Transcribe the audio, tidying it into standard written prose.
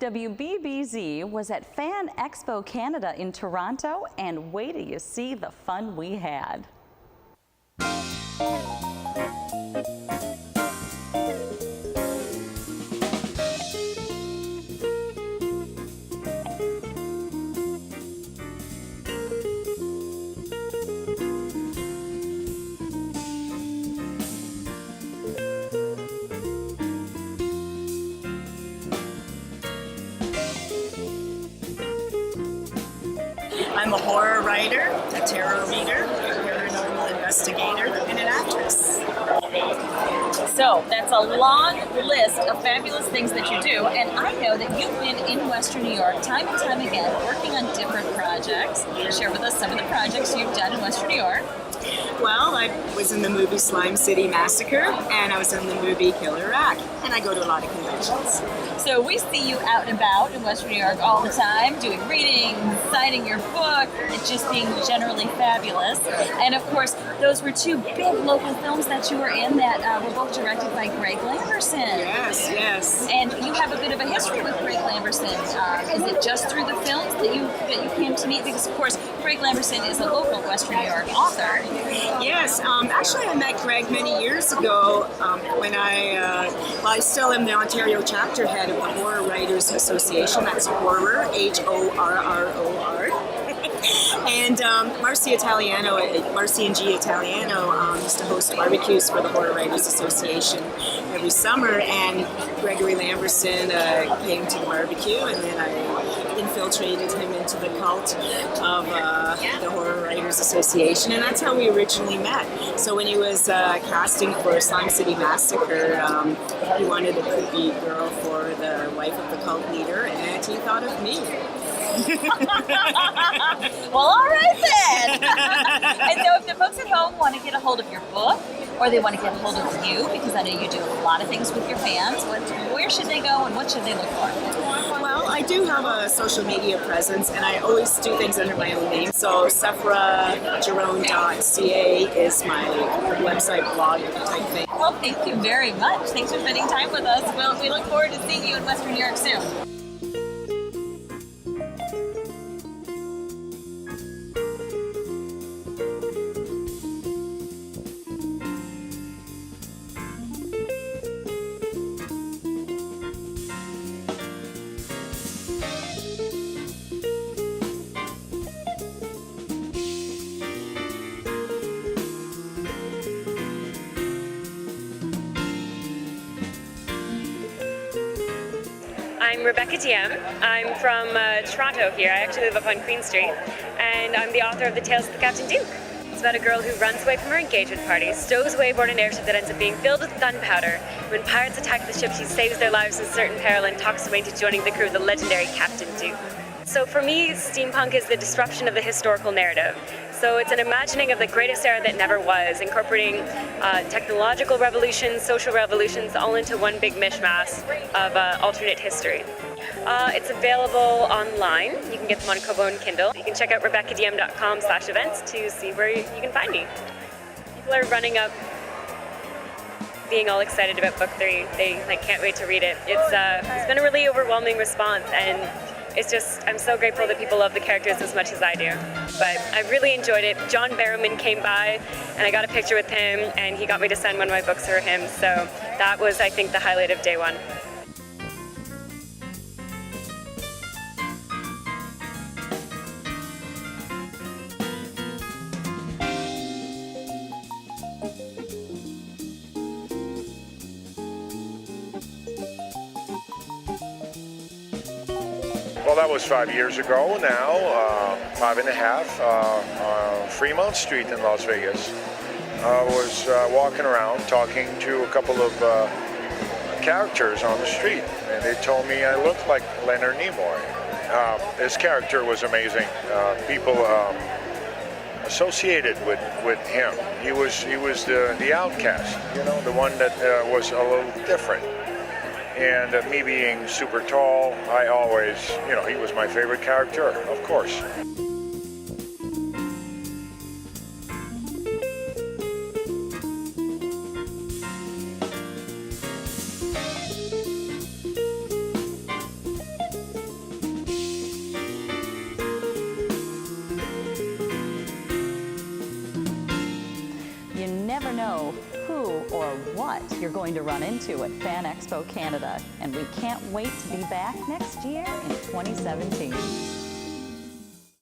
WBBZ was at FanExpo Canada in Toronto, and wait till you see the fun we had. I'm a horror writer, a tarot reader, a paranormal investigator, and an actress. So that's a long list of fabulous things that you do, and I know that you've been in Western New York time and time again working on different projects. Share with us some of the projects you've done in Western New York. Well, I was in the movie Slime City Massacre, and I was in the movie Killer Rack, and I go to a lot of conventions. So we see you out and about in Western New York all the time, doing readings, signing your book, just being generally fabulous. And of course, those were two big local films that you were in that were both directed by Greg Lamberson. Yes, yes. And you have a bit of a history with Greg Lamberson. Is it just through the films that you came to meet? Because of course, Greg Lamberson is a local Western New York author. Yes, actually I met Greg many years ago when I still am the Ontario chapter head of the Horror Writers Association. That's horror, Horror. And Marcy and G. Italiano used to host barbecues for the Horror Writers Association every summer, and Gregory Lamberson came to the barbecue, and then I infiltrated him into the cult of the Horror Writers Association, and that's how we originally met. So when he was casting for Slime City Massacre, he wanted a creepy girl for the wife of the cult leader, and he thought of me. Well, all right then. And so if the folks at home want to get a hold of your book, or they want to get a hold of you, because I know you do a lot of things with your fans, where should they go and what should they look for? Well, I do have a social media presence, and I always do things under my own name. So SephraJerome.ca is my website blog type thing. Well, thank you very much. Thanks for spending time with us. Well, we look forward to seeing you in Western New York soon. I'm Rebecca Diem. I'm from Toronto here. I actually live up on Queen Street, and I'm the author of The Tales of the Captain Duke. It's about a girl who runs away from her engagement party, stows away aboard an airship that ends up being filled with gunpowder. When pirates attack the ship, she saves their lives in certain peril and talks away into joining the crew of the legendary Captain Duke. So for me, steampunk is the disruption of the historical narrative. So it's an imagining of the greatest era that never was, incorporating technological revolutions, social revolutions, all into one big mishmash of alternate history. It's available online. You can get them on Kobo and Kindle. You can check out RebeccaDiem.com/events to see where you can find me. People are running up, being all excited about book 3. They can't wait to read it. It's been a really overwhelming response, and it's just, I'm so grateful that people love the characters as much as I do. But I really enjoyed it. John Barrowman came by, and I got a picture with him, and he got me to sign one of my books for him. So that was, I think, the highlight of day 1. Well, that was 5 years ago now, 5.5, on Fremont Street in Las Vegas. I was walking around talking to a couple of characters on the street, and they told me I looked like Leonard Nimoy. His character was amazing. People associated with him. He was the outcast, you know, the one that was a little different. And me being super tall, I always, you know, he was my favorite character, of course. know who or what you're going to run into at FanExpo Canada, and we can't wait to be back next year in 2017.